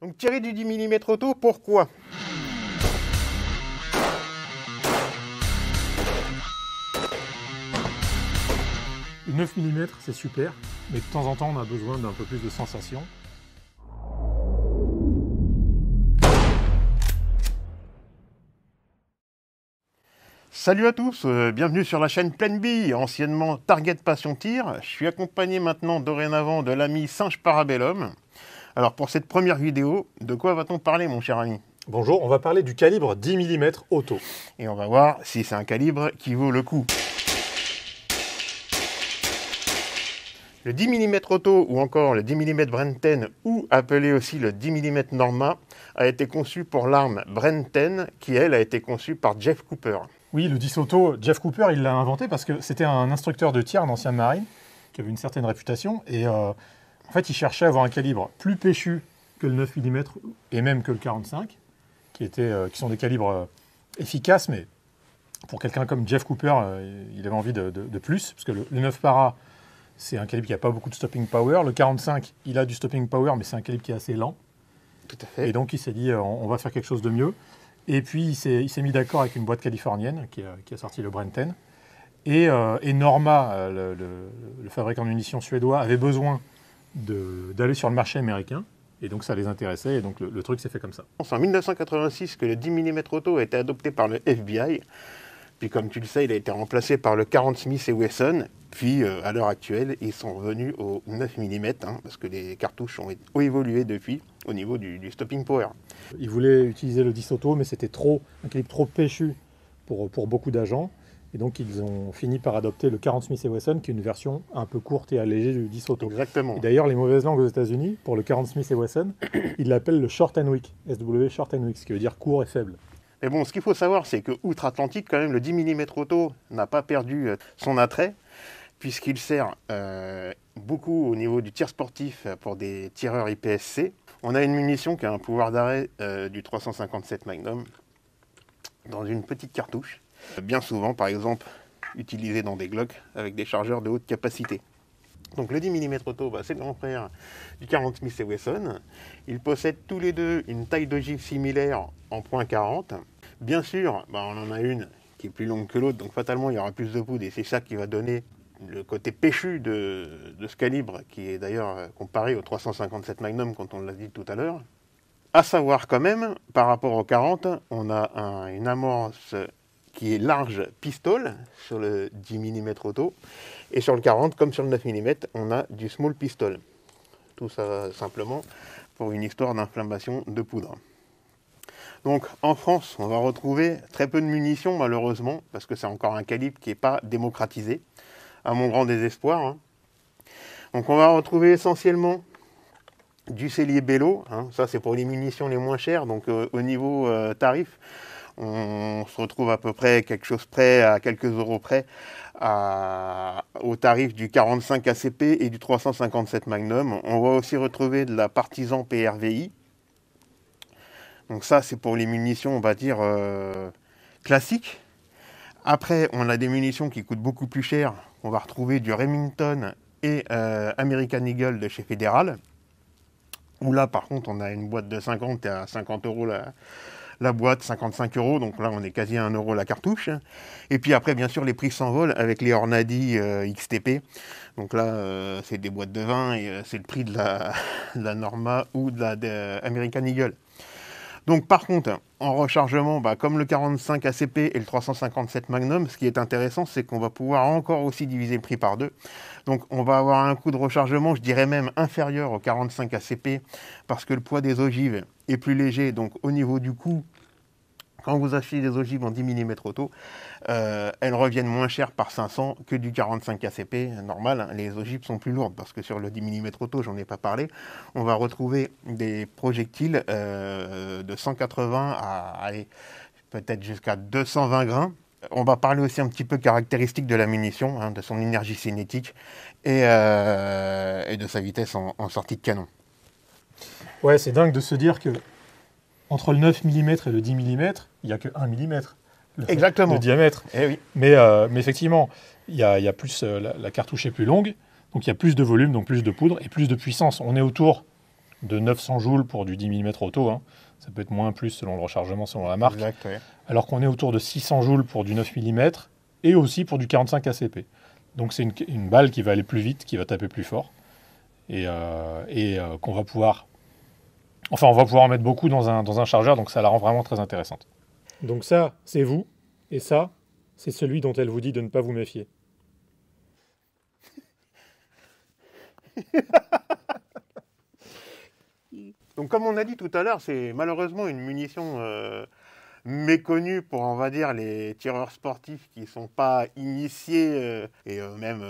Donc tirer du 10 mm auto, pourquoi? Le 9 mm c'est super, mais de temps en temps on a besoin d'un peu plus de sensation. Salut à tous, bienvenue sur la chaîne Plan B, anciennement Target Passion Tir. Je suis accompagné maintenant dorénavant de l'ami Singe Parabellum. Alors pour cette première vidéo, de quoi va-t-on parler mon cher ami? Bonjour, on va parler du calibre 10 mm auto. Et on va voir si c'est un calibre qui vaut le coup. Le 10 mm auto ou encore le 10 mm Brent 10 ou appelé aussi le 10 mm Norma a été conçu pour l'arme Brent 10 qui elle a été conçue par Jeff Cooper. Oui, le 10 auto, Jeff Cooper il l'a inventé parce que c'était un instructeur de tir d'ancien marine qui avait une certaine réputation et en fait il cherchait à avoir un calibre plus péchu que le 9 mm et même que le 45 qui sont des calibres efficaces, mais pour quelqu'un comme Jeff Cooper il avait envie de plus parce que le 9 para c'est un calibre qui n'a pas beaucoup de stopping power. Le 45, il a du stopping power, mais c'est un calibre qui est assez lent. Tout à fait. Et donc, il s'est dit, on va faire quelque chose de mieux. Et puis, il s'est mis d'accord avec une boîte californienne qui a sorti le Brent 10. Et Norma, le fabricant de munitions suédois, avait besoin d'aller sur le marché américain. Et donc, ça les intéressait. Et donc, le truc s'est fait comme ça. C'est en 1986 que le 10 mm auto a été adopté par le FBI. Puis comme tu le sais, il a été remplacé par le 40 Smith & Wesson. Puis à l'heure actuelle, ils sont revenus au 9 mm, parce que les cartouches ont évolué depuis au niveau du stopping power. Ils voulaient utiliser le 10 auto, mais c'était un calibre trop péchu pour beaucoup d'agents. Et donc ils ont fini par adopter le 40 Smith & Wesson, qui est une version un peu courte et allégée du 10 auto. Exactement. Et d'ailleurs, les mauvaises langues aux États-Unis, pour le 40 Smith & Wesson, ils l'appellent le short and weak, SW short and weak, ce qui veut dire court et faible. Mais bon, ce qu'il faut savoir, c'est que outre-Atlantique, quand même, le 10 mm auto n'a pas perdu son attrait, puisqu'il sert beaucoup au niveau du tir sportif pour des tireurs IPSC. On a une munition qui a un pouvoir d'arrêt du 357 Magnum dans une petite cartouche, bien souvent, par exemple, utilisée dans des Glock avec des chargeurs de haute capacité. Donc le 10 mm auto, c'est le grand frère du 40 Smith & Wesson. Ils possèdent tous les deux une taille d'ogive similaire en .40. Bien sûr, on en a une qui est plus longue que l'autre, donc fatalement il y aura plus de poudre et c'est ça qui va donner le côté péchu de ce calibre, qui est d'ailleurs comparé au 357 Magnum quand on l'a dit tout à l'heure. À savoir quand même, par rapport au 40, on a une amorce qui est large pistol sur le 10 mm auto, et sur le 40, comme sur le 9 mm, on a du small pistol. Tout ça simplement pour une histoire d'inflammation de poudre. Donc en France, on va retrouver très peu de munitions malheureusement, parce que c'est encore un calibre qui n'est pas démocratisé, à mon grand désespoir. Donc on va retrouver essentiellement du Cellier Bello, ça c'est pour les munitions les moins chères, donc au niveau tarif, on se retrouve à peu près quelque chose près, à quelques euros près, au tarif du 45 ACP et du 357 Magnum. On va aussi retrouver de la Partisan PRVI. Donc ça, c'est pour les munitions, on va dire, classiques. Après, on a des munitions qui coûtent beaucoup plus cher. On va retrouver du Remington et American Eagle de chez Fédéral. Où là, par contre, on a une boîte de 50 à 50 euros la boîte, 55 euros. Donc là, on est quasi à 1 euro la cartouche. Et puis après, bien sûr, les prix s'envolent avec les Hornady XTP. Donc là, c'est des boîtes de 20 et c'est le prix de la Norma ou de la American Eagle. Donc par contre, en rechargement, comme le 45 ACP et le 357 Magnum, ce qui est intéressant, c'est qu'on va pouvoir encore aussi diviser le prix par deux. Donc on va avoir un coût de rechargement, je dirais même inférieur au 45 ACP, parce que le poids des ogives est plus léger. Donc au niveau du coût, quand vous achetez des ogives en 10 mm auto, elles reviennent moins chères par 500 que du 45 ACP normal. Les ogives sont plus lourdes parce que sur le 10 mm auto, j'en ai pas parlé, on va retrouver des projectiles de 180 à peut-être jusqu'à 220 grains. On va parler aussi un petit peu caractéristiques de la munition, de son énergie cinétique et de sa vitesse en sortie de canon. Ouais, c'est dingue de se dire que entre le 9 mm et le 10 mm, il n'y a que 1 mm Exactement. de diamètre. Eh oui. Mais effectivement, il y a plus, la cartouche est plus longue, donc il y a plus de volume, donc plus de poudre et plus de puissance. On est autour de 900 joules pour du 10 mm auto. Hein. Ça peut être moins plus selon le rechargement, selon la marque. Exact, ouais. Alors qu'on est autour de 600 joules pour du 9 mm et aussi pour du 45 ACP. Donc c'est une balle qui va aller plus vite, qui va taper plus fort. Et qu'on va pouvoir... Enfin, on va pouvoir en mettre beaucoup dans un chargeur, donc ça la rend vraiment très intéressante. Donc ça, c'est vous. Et ça, c'est celui dont elle vous dit de ne pas vous méfier. Donc comme on a dit tout à l'heure, c'est malheureusement une munition méconnue pour, on va dire, les tireurs sportifs qui ne sont pas initiés et même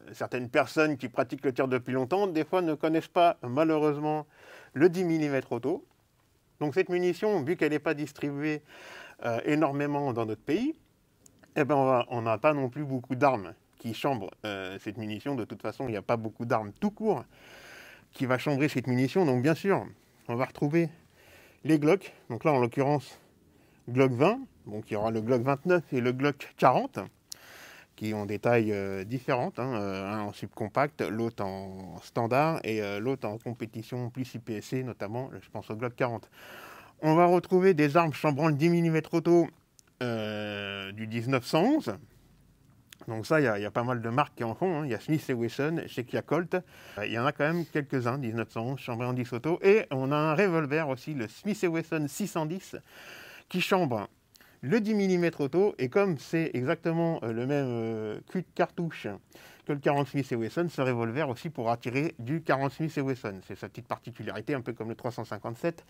certaines personnes qui pratiquent le tir depuis longtemps, des fois ne connaissent pas malheureusement le 10 mm auto. Donc cette munition, vu qu'elle n'est pas distribuée énormément dans notre pays, eh ben on n'a pas non plus beaucoup d'armes qui chambrent cette munition. De toute façon, il n'y a pas beaucoup d'armes tout court qui va chambrer cette munition. Donc bien sûr, on va retrouver les Glock. Donc là, en l'occurrence, Glock 20. Donc il y aura le Glock 29 et le Glock 40 qui ont des tailles différentes. Hein. Un en subcompact, l'autre en standard et l'autre en compétition plus IPSC, notamment, je pense au Glock 40. On va retrouver des armes chambrant le 10 mm auto du 1911. Donc ça, il y a pas mal de marques qui en font. Hein. Il y a Smith & Wesson, chez Kia Colt. Il y en a quand même quelques-uns, 1911, chambrés en 10 auto. Et on a un revolver aussi, le Smith & Wesson 610, qui chambre le 10 mm auto. Et comme c'est exactement le même cul de cartouche que le 40 Smith & Wesson, ce revolver aussi pourra tirer du 40 Smith & Wesson. C'est sa petite particularité, un peu comme le 357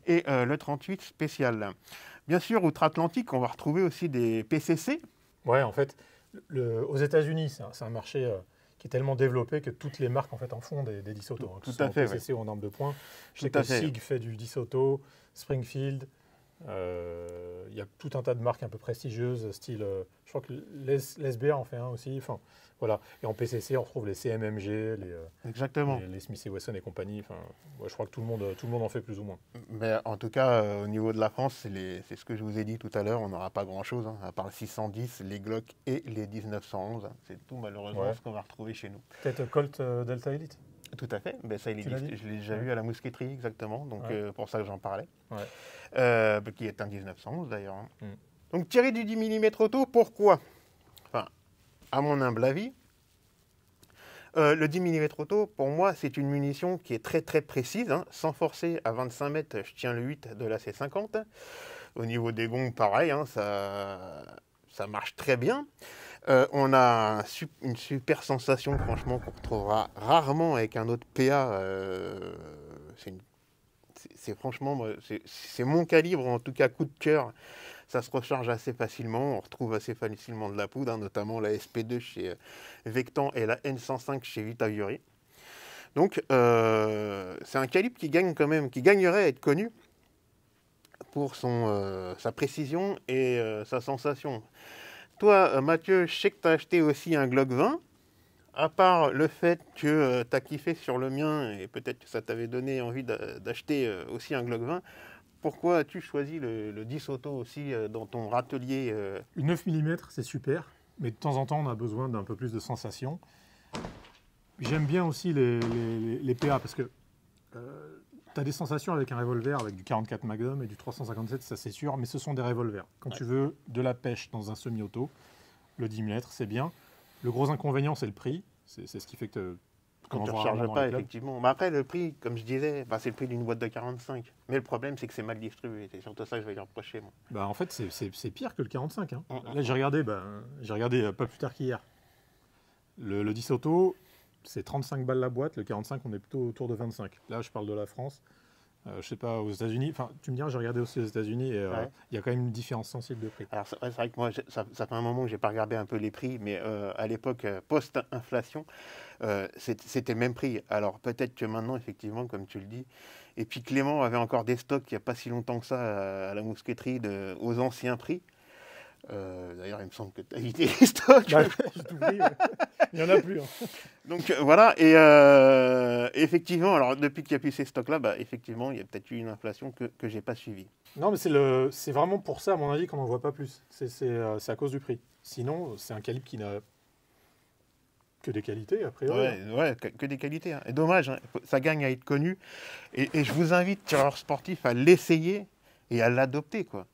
et le 38 spécial. Bien sûr, outre-Atlantique, on va retrouver aussi des PCC. Ouais, en fait, aux États-Unis, c'est un marché qui est tellement développé que toutes les marques en fait en font des 10 auto. Tout à fait. PCC ou en arme de poing. Je sais que SIG fait du 10 auto, Springfield. Il y a tout un tas de marques un peu prestigieuses, style. Je crois que l'SBR en fait un aussi. Enfin, voilà. Et en PCC, on retrouve les CMMG, les Smith & Wesson et compagnie. Enfin, ouais, je crois que tout le monde en fait plus ou moins. Mais en tout cas, au niveau de la France, c'est ce que je vous ai dit tout à l'heure. On n'aura pas grand-chose, hein, à part le 610, les Glock et les 1911. C'est tout malheureusement ce qu'on va retrouver chez nous. Peut-être Colt Delta Elite. Tout à fait. Ben, ça, je l'ai déjà vu à la mousqueterie, exactement. Donc, pour ça que j'en parlais. Qui est un 1911, d'ailleurs. Hein. Donc, tirer du 10 mm auto, pourquoi? Enfin, à mon humble avis, le 10 mm auto, pour moi, c'est une munition qui est très, très précise. Hein. Sans forcer, à 25 mètres, je tiens le 8 de la C50. Au niveau des gongs, pareil, hein, ça marche très bien. On a une super sensation, franchement, qu'on retrouvera rarement avec un autre PA. C'est franchement, c'est mon calibre, en tout cas coup de cœur. Ça se recharge assez facilement, on retrouve assez facilement de la poudre, hein, notamment la SP2 chez Vectan et la N105 chez Vitavury. Donc c'est un calibre qui gagne quand même, qui gagnerait à être connu pour sa précision et sa sensation. Toi, Mathieu, je sais que tu as acheté aussi un Glock 20. À part le fait que tu as kiffé sur le mien et peut-être que ça t'avait donné envie d'acheter aussi un Glock 20, pourquoi as-tu choisi le 10 auto aussi dans ton râtelier Une 9 mm, c'est super, mais de temps en temps, on a besoin d'un peu plus de sensation. J'aime bien aussi les PA parce que tu as des sensations avec un revolver, avec du 44 Magnum et du 357, ça c'est sûr, mais ce sont des revolvers. Quand tu veux de la pêche dans un semi-auto, le 10 mm, c'est bien. Le gros inconvénient, c'est le prix. C'est ce qui fait que quand tu ne recharges pas, effectivement. Mais après, le prix, comme je disais, c'est le prix d'une boîte de 45. Mais le problème, c'est que c'est mal distribué. C'est surtout ça que je vais lui reprocher. Moi. En fait, c'est pire que le 45. Hein. Là, j'ai regardé pas plus tard qu'hier. Le 10 auto, c'est 35 balles la boîte. Le 45, on est plutôt autour de 25. Là, je parle de la France. Je sais pas, aux États-Unis, tu me diras, j'ai regardé aussi aux États-Unis et il y a quand même une différence sensible de prix. Alors, c'est vrai que moi, ça fait un moment que je n'ai pas regardé un peu les prix, mais à l'époque, post-inflation, c'était le même prix. Alors, peut-être que maintenant, effectivement, comme tu le dis, et puis Clément avait encore des stocks il n'y a pas si longtemps que ça à la mousqueterie aux anciens prix. D'ailleurs, il me semble que tu as vidé les stocks. J'ai tout pris, il n'y en a plus. Hein. Donc voilà, et effectivement, alors depuis qu'il n'y a plus ces stocks-là, effectivement, il y a peut-être eu une inflation que je n'ai pas suivie. Non, mais c'est vraiment pour ça, à mon avis, qu'on n'en voit pas plus. C'est à cause du prix. Sinon, c'est un calibre qui n'a Que des qualités, a priori. Ouais, que des qualités. Hein. Et dommage, hein, ça gagne à être connu. Et je vous invite, tireurs sportifs, à l'essayer et à l'adopter, quoi.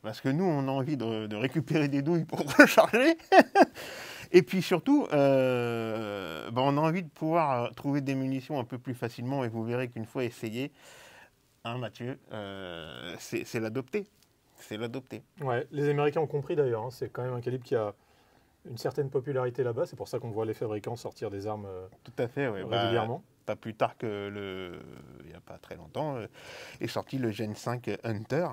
Parce que nous, on a envie de récupérer des douilles pour recharger. Et puis surtout, on a envie de pouvoir trouver des munitions un peu plus facilement. Et vous verrez qu'une fois essayé, hein, Mathieu, c'est l'adopter. C'est l'adopter. Ouais, les Américains ont compris d'ailleurs. Hein, c'est quand même un calibre qui a une certaine popularité là-bas. C'est pour ça qu'on voit les fabricants sortir des armes Tout à fait, ouais. régulièrement. Pas plus tard que il n'y a pas très longtemps, est sorti le Gen 5 Hunter.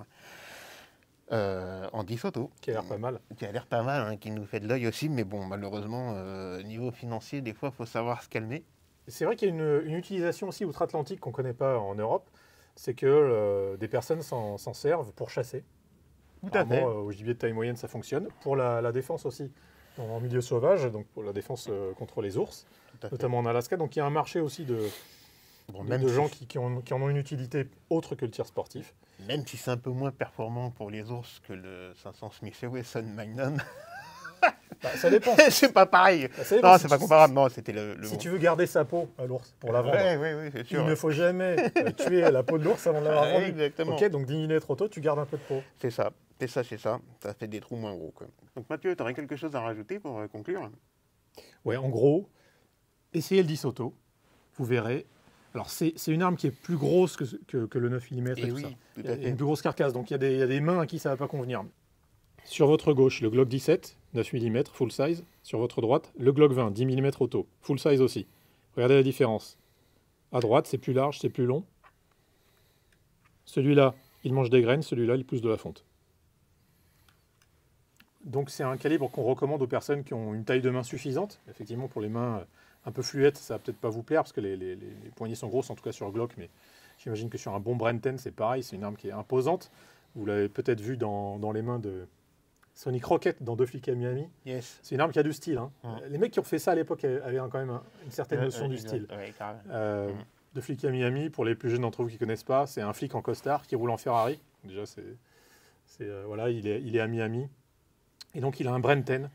En 10 auto. Qui a l'air pas mal. Qui a l'air pas mal, hein, qui nous fait de l'œil aussi, mais bon, malheureusement, niveau financier, des fois, il faut savoir se calmer. C'est vrai qu'il y a une utilisation aussi outre-Atlantique qu'on ne connaît pas en Europe, c'est que des personnes s'en servent pour chasser. Tout à fait. Au gibier de taille moyenne, ça fonctionne. Pour la défense aussi, en milieu sauvage, donc pour la défense contre les ours, notamment en Alaska. Donc il y a un marché aussi de gens qui en ont une utilité autre que le tir sportif. Même si c'est un peu moins performant pour les ours que le 500 Smith & Wesson Magnum. Ça dépend. C'est pas pareil. Non, c'est pas comparable. Non, c'était le si tu veux garder sa peau à l'ours pour la vendre, oui, c'est sûr. Il ne faut jamais tuer la peau de l'ours avant de l'avoir vendue. Exactement. Ok, donc diminuer trop tôt, tu gardes un peu de peau. C'est ça. Ça fait des trous moins gros, quoi. Donc Mathieu, tu aurais quelque chose à rajouter pour conclure? Ouais, en gros, essayez le 10 auto, vous verrez. Alors c'est une arme qui est plus grosse que le 9 mm et tout ça. Il y a une plus grosse carcasse, donc il y a des mains à qui ça ne va pas convenir. Sur votre gauche, le Glock 17, 9 mm, full size. Sur votre droite, le Glock 20, 10 mm auto, full size aussi. Regardez la différence. À droite, c'est plus large, c'est plus long. Celui-là, il mange des graines, celui-là, il pousse de la fonte. Donc c'est un calibre qu'on recommande aux personnes qui ont une taille de main suffisante. Effectivement, pour les mains un peu fluettes, ça va peut-être pas vous plaire, parce que les poignées sont grosses, en tout cas sur Glock, mais j'imagine que sur un bon Brenten, c'est pareil, c'est une arme qui est imposante. Vous l'avez peut-être vu dans les mains de Sonic Rocket dans Deux flics à Miami. Yes. C'est une arme qui a du style. Hein. Les mecs qui ont fait ça à l'époque avaient quand même une certaine notion du style. Ouais, carrément. Deux flics à Miami, pour les plus jeunes d'entre vous qui ne connaissent pas, c'est un flic en costard qui roule en Ferrari. Déjà, voilà, il est à Miami. Et donc, il a un Brenten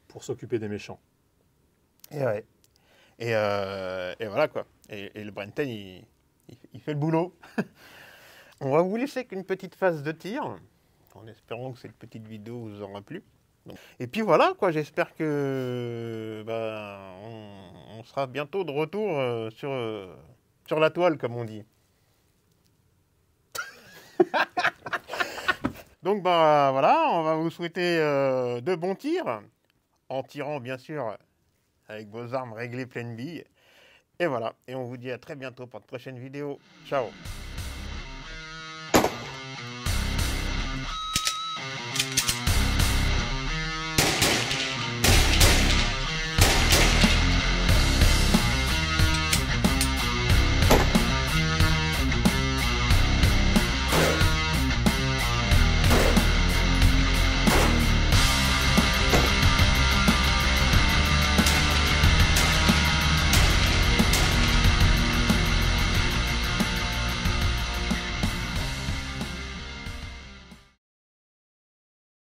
pour s'occuper des méchants. Et ouais. Et voilà, quoi. Et le Brenten, il fait le boulot. On va vous laisser qu'une petite phase de tir, en espérant que cette petite vidéo vous aura plu. Et puis voilà, quoi. J'espère que on sera bientôt de retour sur la toile, comme on dit. Donc voilà, on va vous souhaiter de bons tirs, en tirant bien sûr avec vos armes réglées pleine bille. Et voilà, et on vous dit à très bientôt pour de prochaines vidéos. Ciao.